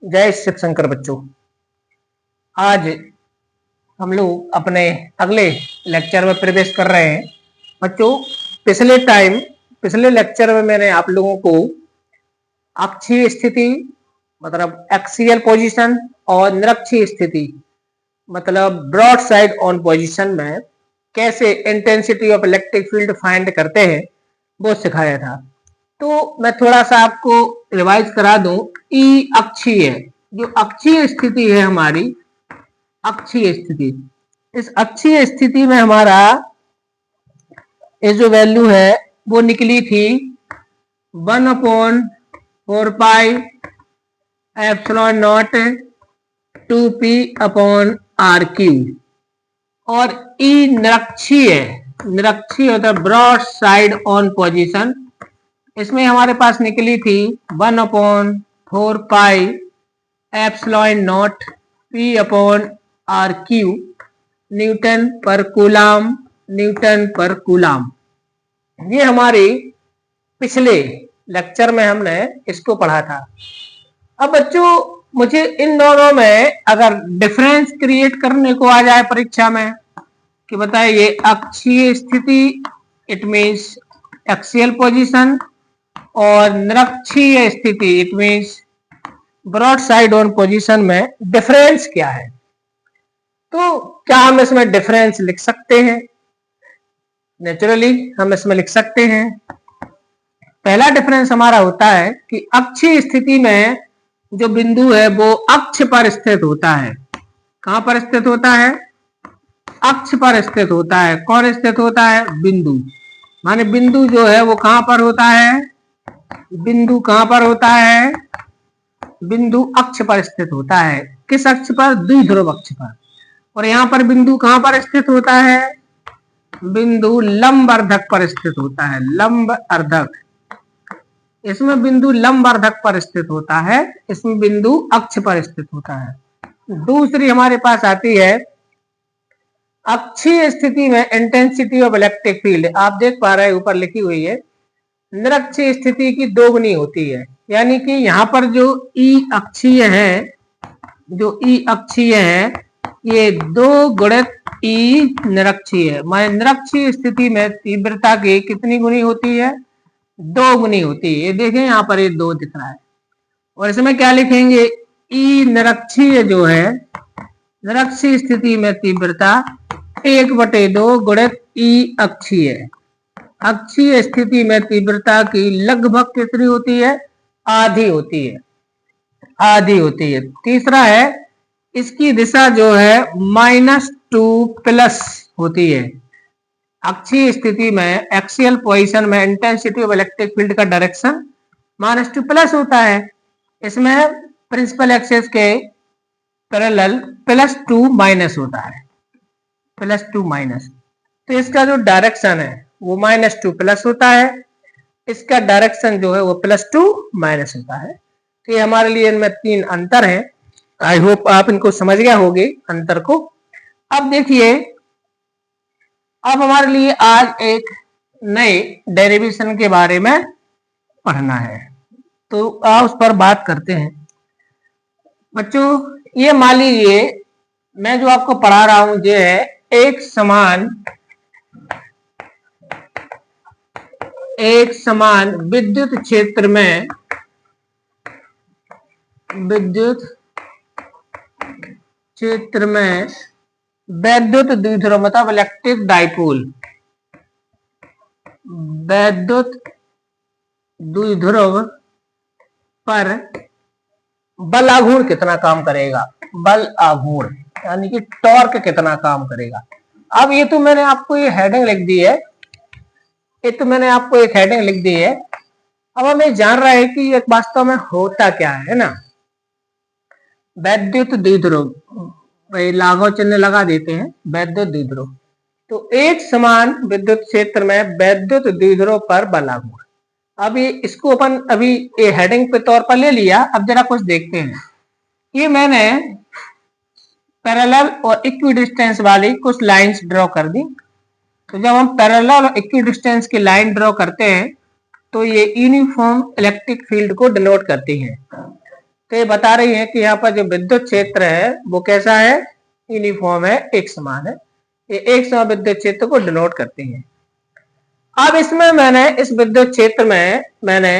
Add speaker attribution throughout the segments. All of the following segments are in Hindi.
Speaker 1: जय शिव शंकर बच्चों। आज हम लोग अपने अगले लेक्चर में प्रवेश कर रहे हैं। बच्चों, पिछले लेक्चर में मैंने आप लोगों को अक्षीय स्थिति मतलब एक्सियल पोजीशन और निरक्षीय स्थिति मतलब ब्रॉड साइड ऑन पोजीशन में कैसे intensity of electric field find करते हैं वो सिखाया था। तो मैं थोड़ा सा आपको रिवाइज करा दूं। ई अक्षीय, जो अक्षीय स्थिति है हमारी, अक्षीय स्थिति, इस अक्षीय स्थिति में हमारा ये जो वैल्यू है वो निकली थी 1/4πε0 2p अपॉन आर क्यू। और ई निरक्षीय होता है ब्रॉड साइड ऑन पोजीशन, इसमें हमारे पास निकली थी 1/4πε0 p upon r q newton per coulomb. ये हमारे पिछले लेक्चर में हमने इसको पढ़ा था। अब बच्चों, मुझे इन दोनों में अगर डिफरेंस क्रिएट करने को आ जाए परीक्षा में कि बताइए अक्षीय स्थिति इट मीन्स एक्सियल पोजीशन और निरक्षीय स्थिति it means broad side on position में डिफरेंस क्या है, तो क्या हम इसमें डिफरेंस लिख सकते हैं? नेचुरली हम इसमें लिख सकते हैं। पहला डिफरेंस हमारा होता है कि अक्षीय स्थिति में जो बिंदु है वो अक्ष पर स्थित होता है। कहां पर स्थित होता है? अक्ष पर स्थित होता है। कौन स्थित होता है? बिंदु। माने बिंदु जो है वो कहां पर होता है? बिंदु कहां पर होता है? बिंदु अक्ष पर स्थित होता है। किस अक्ष पर? द्विध्रुव अक्ष पर। और यहां पर बिंदु कहां पर स्थित होता है? बिंदु लंब अर्धक पर स्थित होता है। लंब अर्धक, इसमें बिंदु लंब अर्धक पर स्थित होता है, इसमें बिंदु अक्ष पर स्थित होता है। दूसरी हमारे पास आती है अक्षीय स्थिति में इंटेंसिटी ऑफ इलेक्ट्रिक फील्ड। आप देख पा रहे हैं ऊपर लिखी हुई है निरक्षीय स्थिति की दोगुनी होती है। यानी कि यहाँ पर जो ई अक्षीय है, ये 2 गुणित ई निरक्षीय है। माने निरक्षीय स्थिति में तीव्रता की कितनी गुनी होती है? 2 गुनी होती है। ये देखें यहाँ पर ये 2 दिख रहा है। और इसमें क्या लिखेंगे? ई निरक्षीय जो है, निरक्षीय स्थिति में तीव्रता 1/2 गुणित ई अक्षीय। अक्षीय स्थिति में तीव्रता की लगभग कितनी होती है? आधी होती है। तीसरा है इसकी दिशा जो है -2 होती है। अक्षीय स्थिति में एक्सियल पोजीशन में इंटेंसिटी ऑफ इलेक्ट्रिक फील्ड का डायरेक्शन -2 होता है। इसमें प्रिंसिपल एक्सिस के पैरेलल +2- होता है, +2-। तो इसका जो डायरेक्शन है वो -2+ होता है, इसका डायरेक्शन जो है वो +2- होता है। तो ये हमारे लिए इनमें 3 अंतर है। आई होप आप इनको समझ गए होंगे अंतर को। अब देखिए, अब हमारे लिए आज एक नए डेरिवेशन के बारे में पढ़ना है, तो आप उस पर बात करते हैं। बच्चों, ये मान लीजिए मैं जो आपको पढ़ा रहा हूं ये है एक समान विद्युत क्षेत्र में वैद्युत द्विध्रुव मतलब इलेक्ट्रिक डाइपोल, वैद्युत द्विध्रुव पर बल आघूर्ण कितना काम करेगा? बल आघूर्ण यानी कि टॉर्क कितना काम करेगा। अब ये तो मैंने आपको ये हेडिंग लिख दी है, अब हम ये जान रहे हैं कि ये वास्तव में होता क्या है ना। वैद्युत द्विध्रुव, लागू चिन्ह लगा देते हैं, वैद्युत द्विध्रुव। तो एक समान विद्युत क्षेत्र में वैद्युत द्विध्रुव पर बल आघूर्ण। अब ये इसको अपन अभी ये हेडिंग पे तौर पर ले लिया। अब जरा कुछ देखते हैं। ये मैंने पैरेलल और इक्विडिस्टेंस वाली कुछ लाइंस ड्रॉ कर दी। तो जब हम पैरेलल और इक्विडिस्टेंस की लाइन ड्रॉ करते हैं तो ये यूनिफॉर्म इलेक्ट्रिक फील्ड को डिनोट करती है। तो ये बता रही है कि यहाँ पर जो विद्युत क्षेत्र है वो कैसा है, यूनिफॉर्म है, एक समान है। ये एक समान विद्युत क्षेत्र को डिनोट करते हैं। अब इसमें मैंने इस विद्युत क्षेत्र में मैंने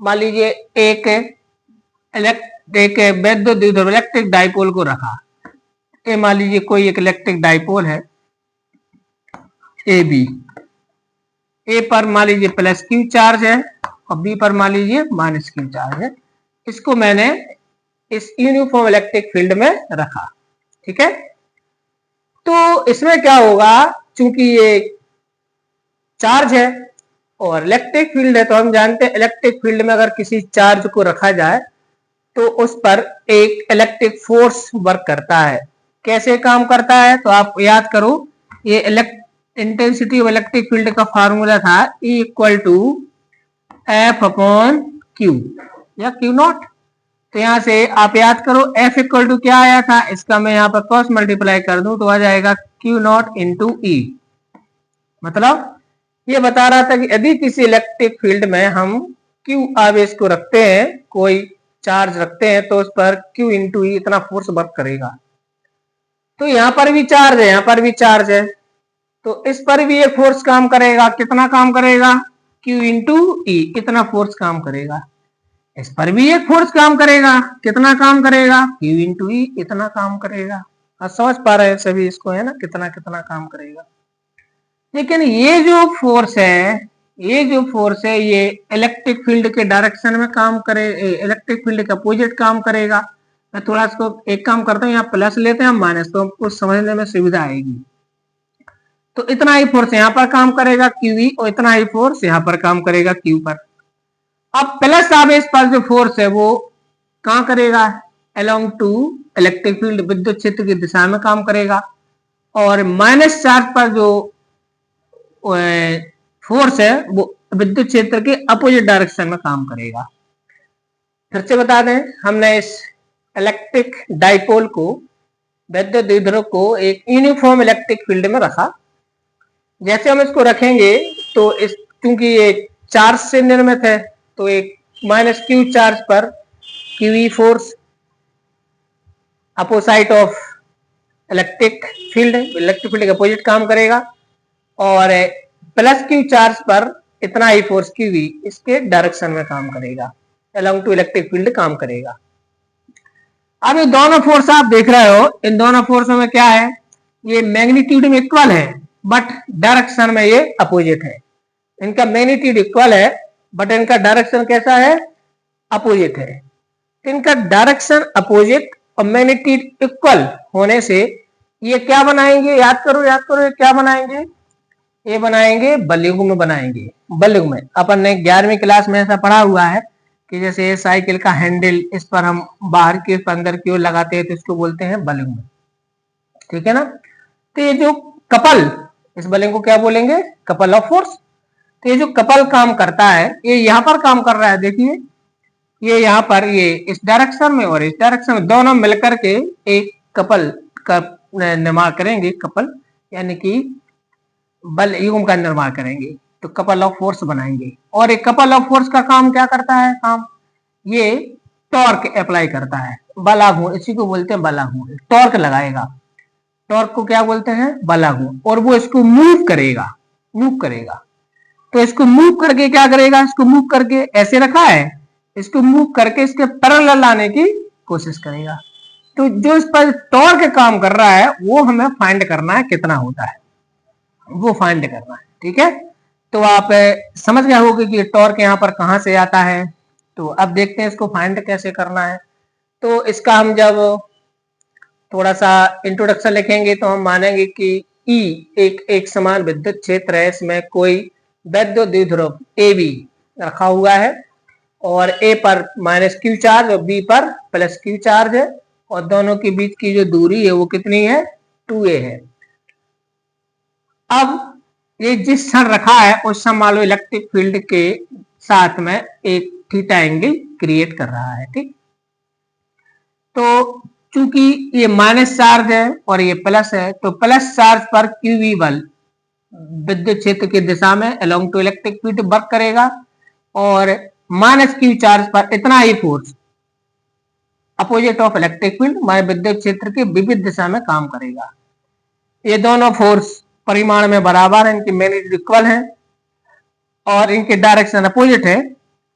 Speaker 1: मान लीजिए एक विद्युत द्विध्रुव इलेक्ट्रिक डाइपोल को रखा। ये मान लीजिए कोई एक इलेक्ट्रिक डाइपोल है ए बी। ए पर मान लीजिए प्लस क्यू चार्ज है और बी पर मान लीजिए माइनस क्यू चार्ज है। इसको मैंने इस यूनिफॉर्म इलेक्ट्रिक फील्ड में रखा, ठीक है। तो इसमें क्या होगा, चूंकि ये चार्ज है और इलेक्ट्रिक फील्ड है, तो हम जानते हैं इलेक्ट्रिक फील्ड में अगर किसी चार्ज को रखा जाए तो उस पर एक इलेक्ट्रिक फोर्स वर्क करता है। कैसे काम करता है, तो आप याद करो, ये इंटेंसिटी ऑफ इलेक्ट्रिक फील्ड का फार्मूला था E equal to f upon q या क्यू नॉट। तो यहां से आप याद करो F इक्वल टू क्या आया था, इसका मैं यहाँ पर क्रॉस मल्टीप्लाई कर दूं तो आ जाएगा क्यू नॉट इंटू ई। मतलब ये बता रहा था कि यदि किसी इलेक्ट्रिक फील्ड में हम क्यू आवेश को रखते हैं, कोई चार्ज रखते हैं, तो उस पर क्यू इंटू ई इतना फोर्स वर्क करेगा। तो यहाँ पर भी चार्ज है, यहाँ पर भी चार्ज है, तो इस पर भी ये फोर्स काम करेगा। कितना काम करेगा, Q इंटू ई, इतना फोर्स काम करेगा। इस पर भी एक फोर्स काम करेगा, कितना काम करेगा, Q इंटू ई, इतना काम करेगा। आप समझ पा रहे हैं सभी इसको, है ना, कितना कितना काम करेगा। लेकिन ये जो फोर्स है, ये इलेक्ट्रिक फील्ड के डायरेक्शन में काम करे, इलेक्ट्रिक फील्ड के अपोजिट काम करेगा। मैं थोड़ा इसको एक काम करता हूँ, यहाँ प्लस लेते हैं हम माइनस, तो हमको समझने में सुविधा आएगी। तो इतना ही फोर्स यहाँ पर काम करेगा क्यू, और इतना ही फोर्स यहाँ पर काम करेगा क्यू पर। अब प्लस आवेश पर जो फोर्स है वो कहाँ करेगा, अलोंग टू इलेक्ट्रिक फील्ड, विद्युत क्षेत्र की दिशा में काम करेगा। और माइनस चार्ज पर जो फोर्स है वो विद्युत क्षेत्र के अपोजिट डायरेक्शन में काम करेगा। फिर से बता दें, हमने इस इलेक्ट्रिक डाइपोल को, विद्युत द्विध्रुव को एक यूनिफॉर्म इलेक्ट्रिक फील्ड में रखा। जैसे हम इसको रखेंगे तो इस, क्योंकि ये चार्ज से निर्मित है, तो एक माइनस क्यू चार्ज पर Q force opposite of electric field के अपोजिट काम करेगा, और प्लस क्यू चार्ज पर इतना ही फोर्स क्यू इसके डायरेक्शन में काम करेगा, अलोंग टू इलेक्ट्रिक फील्ड काम करेगा। अब ये दोनों फोर्स आप देख रहे हो, इन दोनों फोर्सों में क्या है, ये मैग्नीट्यूड में इक्वल है बट डायरेक्शन में ये अपोजिट है। इनका मैग्नीट्यूड इक्वल है बट इनका डायरेक्शन कैसा है, अपोजिट है। इनका डायरेक्शन अपोजिट और मैग्नीट्यूड इक्वल होने से ये क्या बनाएंगे, याद करो ये क्या बनाएंगे, ये बनाएंगे बलयुग्म बनाएंगे। बलयुग्म अपन ने 11वीं क्लास में ऐसा पढ़ा हुआ है कि जैसे साइकिल का हैंडल, इस पर हम बाहर की अंदर की ओर लगाते हैं तो इसको बोलते हैं बलयुग्म, ठीक है ना। तो ये जो कपल, इस बलयुग्म को क्या बोलेंगे, कपल ऑफ फोर्स। तो ये जो कपल काम करता है, ये यहाँ पर काम कर रहा है, देखिए ये यहाँ पर, ये इस डायरेक्शन में और इस डायरेक्शन में, दोनों मिलकर के एक कपल का निर्माण करेंगे, कपल यानी कि बल युग्म का निर्माण करेंगे, तो कपल ऑफ फोर्स बनाएंगे। और एक कपल ऑफ फोर्स का काम क्या करता है, काम ये टॉर्क अप्लाई करता है, बलाघूर्ण, इसी को बोलते हैं बलाघूर्ण। टॉर्क लगाएगा, टॉर्क को क्या बोलते हैं, बलाघूर्ण, और वो इसको मूव करेगा। तो इसको मूव करके क्या करेगा, इसको मूव करके ऐसे रखा है, इसको मूव करके इसके पैरेलल लाने की कोशिश करेगा। तो जो इस पर टॉर्क काम कर रहा है वो हमें फाइंड करना है, कितना होता है वो फाइंड करना है, ठीक है। तो आप समझ गए होंगे कि टॉर्क यहाँ पर कहां से आता है। तो अब देखते हैं इसको फाइंड कैसे करना है। तो इसका हम जब थोड़ा सा इंट्रोडक्शन लिखेंगे तो हम मानेंगे कि E एक समान विद्युत क्षेत्र है, इसमें कोई विद्युत द्विध्रुव AB रखा हुआ है, और A पर माइनस क्यू चार्ज और B पर प्लस क्यू चार्ज है, और दोनों के बीच की जो दूरी है वो कितनी है, 2a है। अब ये जिस क्षण रखा है उस क्षण मान लो इलेक्ट्रिक फील्ड के साथ में एक थीटा एंगल क्रिएट कर रहा है, ठीक। तो चूंकि ये माइनस चार्ज है और ये प्लस है, तो प्लस चार्ज पर क्यूवी बल विद्युत क्षेत्र की दिशा में along to electric field work करेगा, और माइनस क्यू चार्ज पर इतना ही force opposite of electric field, हमारे विद्युत क्षेत्र के विविध दिशा में काम करेगा। ये दोनों फोर्स परिमाण में बराबर है, इनकी मैग्नीट्यूड इक्वल है और इनके डायरेक्शन अपोजिट है।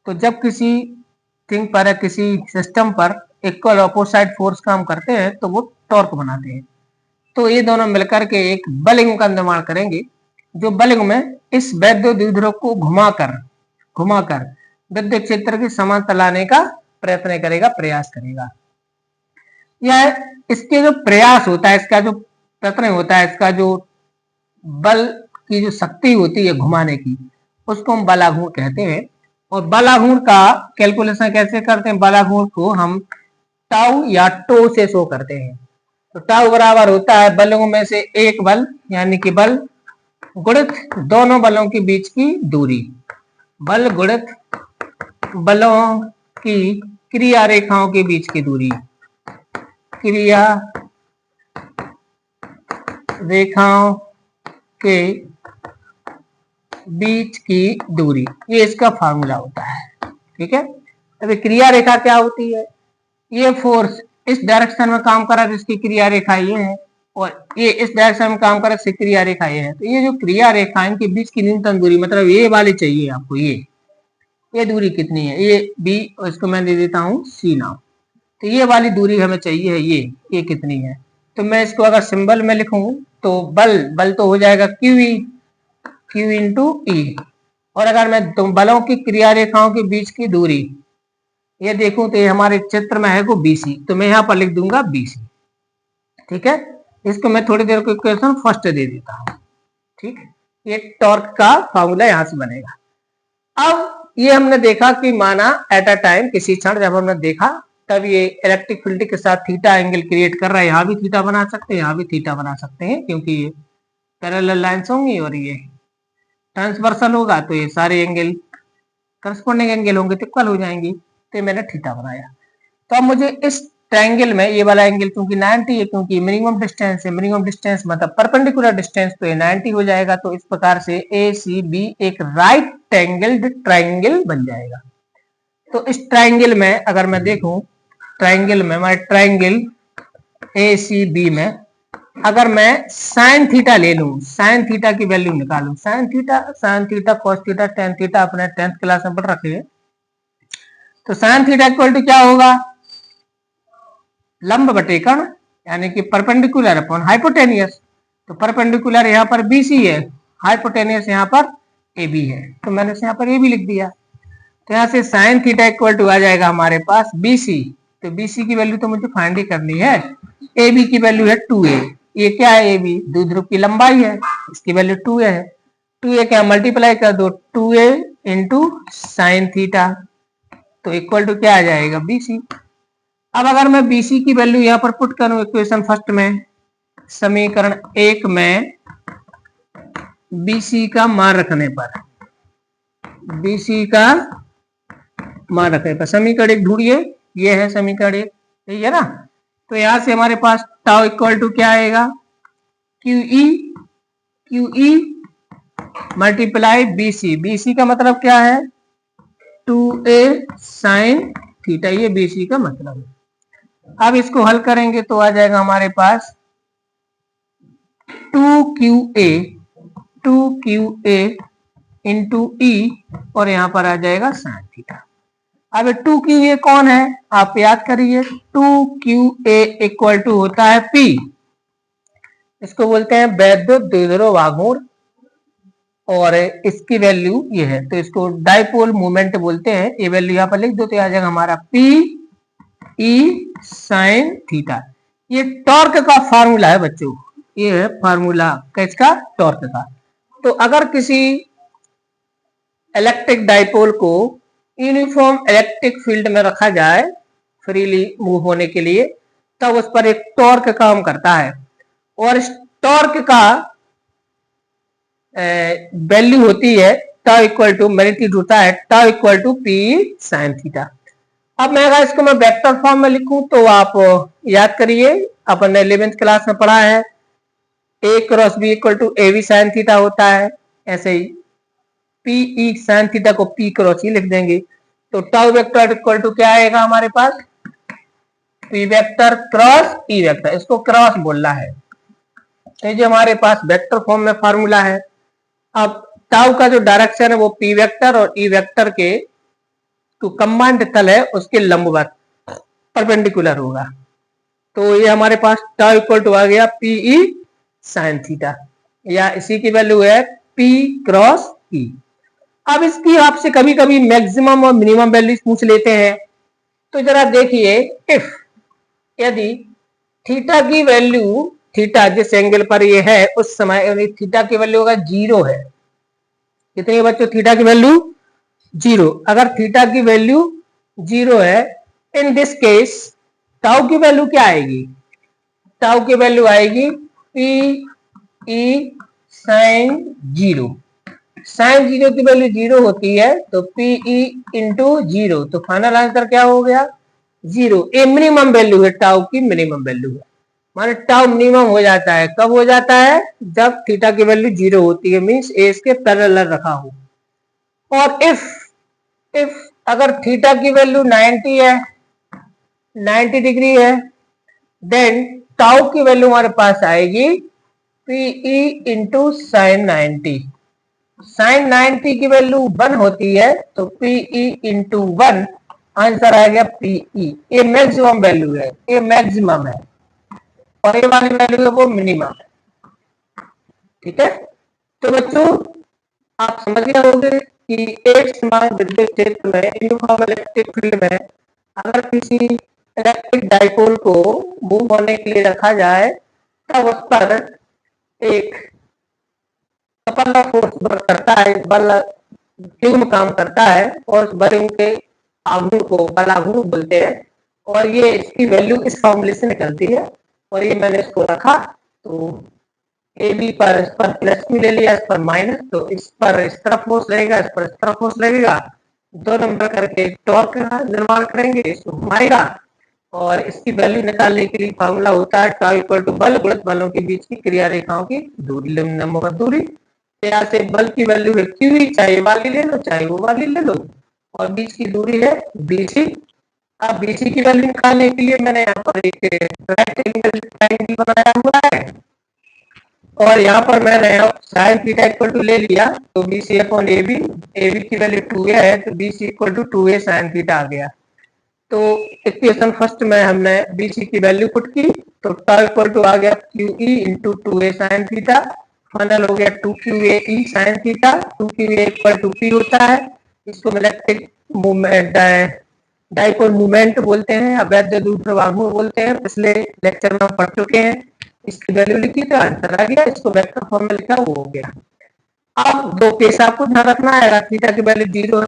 Speaker 1: तो जब किसी थिंग पर या किसी सिस्टम पर इक्वल अपोजिट फोर्स काम करते हैं तो वो टॉर्क बनाते हैं। तो ये दोनों मिलकर के एक बलिंग का निर्माण करेंगे, जो बलिंग में इस वैद्युत द्विध्रुव को घुमाकर विद्युत क्षेत्र के समांतर लाने का प्रयत्न करेगा, प्रयास करेगा। यह इसके जो प्रयास होता है, इसका जो प्रयत्न होता है, इसका जो बल की जो शक्ति होती है घुमाने की, उसको हम बलाघूर्ण कहते हैं। और बलाघूर्ण का कैलकुलेशन कैसे करते हैं? बलाघूर्ण को हम टाउ या टो से शो करते हैं। तो टाउ बराबर होता है बलों में से एक बल, यानी कि बल गुणित दोनों बलों के बीच की दूरी। बल गुणित बलों की क्रिया रेखाओं के बीच की दूरी, क्रिया रेखाओं के बीच की दूरी, ये इसका फार्मूला होता है। ठीक है, अभी क्रिया रेखा क्या होती है? ये फोर्स इस डायरेक्शन में काम कर रहा है, जिसकी क्रिया रेखा ये है, और ये इस डायरेक्शन में काम कर रहा है, इसकी क्रिया रेखा ये है। तो ये जो क्रिया रेखा इनके बीच की न्यूनतम दूरी, मतलब ये वाली चाहिए आपको, ये दूरी कितनी है? ये बी, और इसको मैं दे देता हूँ सी नाम। तो ये वाली दूरी हमें चाहिए है, ये कितनी है? तो मैं इसको अगर सिंबल में लिखूं तो बल तो हो जाएगा क्यू इंटू ई। और अगर मैं बलों की क्रिया रेखाओं के बीच की दूरी ये देखूं तो ये हमारे चित्र में है को बीसी, तो मैं यहाँ पर लिख दूंगा बीसी। ठीक है, इसको मैं थोड़ी देर को इक्वेशन फर्स्ट दे देता हूँ। ठीक, ये टॉर्क का फॉर्मूला यहाँ से बनेगा। अब ये हमने देखा कि माना एट अ टाइम, किसी क्षण जब हमने देखा, तब ये इलेक्ट्रिक फील्ड के साथ थीटा एंगल क्रिएट कर रहा है। यहाँ भी थीटा बना सकते हैं, यहाँ भी थीटा बना सकते हैं, क्योंकि ये पैरेलल लाइंस होंगी और ये ट्रांसवर्सल होगा, तो ये सारे एंगल करस्पॉन्डिंग एंगल होंगे तो इक्वल हो जाएंगी। तो मैंने थीटा बनाया। तो अब मुझे इस ट्रायंगल में ये वाला एंगल क्योंकि 90 है, क्योंकि मिनिमम डिस्टेंस है, मिनिमम डिस्टेंस मतलब परपेंडिकुलर डिस्टेंस, तो ये 90 हो जाएगा। तो इस प्रकार से ए सी बी एक राइट एंगल्ड ट्रायंगल बन जाएगा। तो इस ट्रायंगल में अगर मैं देखूं, ट्रायंगल में हमारे ट्रायंगल ए सी बी में अगर मैं साइन थीटा ले लूं, साइन थीटा की वैल्यू निकालूं, sine theta cos theta tan theta अपने 10th क्लास में पढ़ रखे हैं। तो साइन थीटा इक्वल टू क्या होगा? लंब बटे कर्ण, यानी कि परपेंडिकुलर अपॉन हाइपोटेनियस। तो परपेंडिकुलर यहाँ पर बीसी है, हाइपोटेनियस यहाँ पर एबी है, तो मैंने यहाँ पर ए बी लिख दिया। तो यहाँ से साइन थीटा इक्वल टू आ जाएगा हमारे पास बीसी। तो बीसी की वैल्यू तो मुझे फाइंड ही करनी है। ए बी की वैल्यू है 2a। ये क्या है? ए बी द्विध्रुव की लंबाई है, इसकी वैल्यू 2a है। 2a क्या मल्टीप्लाई कर दो, 2a इंटू साइन थीटा, तो इक्वल टू क्या आ जाएगा? बीसी। अब अगर मैं बीसी की वैल्यू यहाँ पर पुट करूं इक्वेशन फर्स्ट में, समीकरण 1 में बीसी का मान रखने पर, बीसी का मान रखने पर समीकरण 1 ढूंढिए, ये है समीकरण 1, यही है ना। तो यहां से हमारे पास टाउ इक्वल टू क्या आएगा? Q E multiply BC. BC का मतलब क्या है? 2a साइन थीटा, ये बीसी का मतलब है। अब इसको हल करेंगे तो आ जाएगा हमारे पास 2qa इंटू ई, और यहां पर आ जाएगा साइन थीटा। अब 2qa कौन है? आप याद करिए, 2qa इक्वल टू होता है P, इसको बोलते हैं वैद्युत द्विध्रुव आघूर्ण, और इसकी वैल्यू ये है, तो इसको डाइपोल मूवमेंट बोलते हैं। ये वैल्यू यहाँ पर लिख दो तो आ जाएगा हमारा P ई साइन थीटा। ये टॉर्क का फार्मूला है बच्चों, ये है फार्मूला किसका? टॉर्क का। तो अगर किसी इलेक्ट्रिक डाइपोल को यूनिफॉर्म इलेक्ट्रिक फील्ड में रखा जाए फ्रीली मूव होने के लिए, तब उस पर एक टॉर्क काम करता है, और इस टॉर्क का वैल्यू होती है टाउ इक्वल टू, मैग्नीट्यूड होता है tau equal to p sine theta. अब मैं अगर इसको मैं वेक्टर फॉर्म में लिखूं तो आप याद करिए, अपन ने 11th क्लास में पढ़ा है, A cross B equal to A B sine theta होता है। ऐसे ही पी ई साइन थीटा को पी क्रॉस ही लिख देंगे। तो टाउ वेक्टर इक्वल टू क्या आएगा हमारे पास? P vector cross E vector, इसको क्रॉस बोलना है। तो जो हमारे पास वेक्टर फॉर्म में फार्मूला है। अब टाउ का जो डायरेक्शन है वो पी वेक्टर और ई वेक्टर के तो कंबाइंड तल है उसके लंबवत परपेंडिकुलर होगा। तो ये हमारे पास टाउ इक्वल टू आ गया पीई साइन थीटा, या इसी की वैल्यू है पी क्रॉस ई। अब इसकी आपसे कभी कभी मैक्सिमम और मिनिमम वैल्यूज पूछ लेते हैं। तो जरा देखिए, इफ यदि थीटा की वैल्यू, थीटा जिस एंगल पर ये है उस समय थीटा की वैल्यू होगा 0 है। कितनी बच्चों? थीटा की वैल्यू 0। अगर थीटा की वैल्यू 0 है, इन दिस केस टाउ की वैल्यू क्या आएगी? टाउ की वैल्यू आएगी पी ई साइन 0। साइन 0 की वैल्यू 0 होती है तो पी ई इंटू 0, तो फाइनल आंसर क्या हो गया? 0। ये मिनिमम वैल्यू है, टाउ की मिनिमम वैल्यू है। माने टाउ मिनिमम हो जाता है, कब हो जाता है? जब थीटा की वैल्यू 0 होती है, मीन्स ए इसके पैरेलल रखा हो। और इफ अगर थीटा की वैल्यू 90 है, 90 डिग्री है, देन टाउ की वैल्यू हमारे पास आएगी पीई इंटू साइन 90। साइन 90 की वैल्यू 1 होती है तो पीई इंटू 1, आंसर आ गया पीई। ये मैक्सिमम वैल्यू है, ये मैक्सिमम है, और ये वाली वैल्यू है वो मिनिमम है। ठीक है, तो बच्चों आप समझ गए होंगे कि एक समान विद्युत क्षेत्र में, यूनिफॉर्म इलेक्ट्रिक फील्ड में, अगर किसी इलेक्ट्रिक डाइपोल को मूव होने के लिए रखा जाए तब उस पर एक कपल फोर्स वर्क करता है, बल युग्म काम करता है, और उस बल के आघूर्ण को बलाघूर्ण बोलते हैं। और ये इसकी वैल्यू इस फॉर्मूले से निकलती है, और ये मैंने इसको रखा तो ए बी पर, इस पर प्लस भी ले लिया, इस पर माइनस, तो इस पर इस तरफ फोर्स लगेगा, इस पर इस तरफ फोर्स लगेगा, दो नंबर करके टॉर्क का निर्माण करेंगे, इसको घुमाएगा। और इसकी वैल्यू निकालने के लिए फॉर्मूला होता है टाउ इक्वल टू बल गुणित बलों के बीच की क्रिया रेखाओं की दूरी, लंबवत दूरी। यहाँ से बल की वैल्यू है क्यू, चाहे वाली ले लो चाहे वो वाली ले लो, और बीच की दूरी है बीसी। अब बीसी की वैल्यू निकालने के लिए मैंने यहाँ पर एक राइट एंगल ट्रायंगल बनाया हुआ है, और यहाँ पर मैंने साइन थीटा इक्वल टू ले लिया, तो B C upon A B, की वैल्यू 2a है तो B C equal to 2a sine theta आ गया। तो इक्वेशन फर्स्ट में हमने बी सी की वैल्यू पुट की, तो टाउ इक्वल टू आ गया q e into 2a sine theta, final हो गया 2qa e sine theta. 2qa equal to p होता है, इसको इलेक्ट्रिक मूवमेंट, डाइपोल मूवमेंट बोलते हैं, अवैध दूर प्रवाह बोलते हैं, पिछले लेक्चर में हम पढ़ चुके हैं। इसकी वैल्यू लिखी तो आंसर आ गया, इसको वेक्टर फॉर्म में लिखा वो हो गया। अब दो केस आपको ध्यान रखना है, अगर थीटा की वैल्यू 0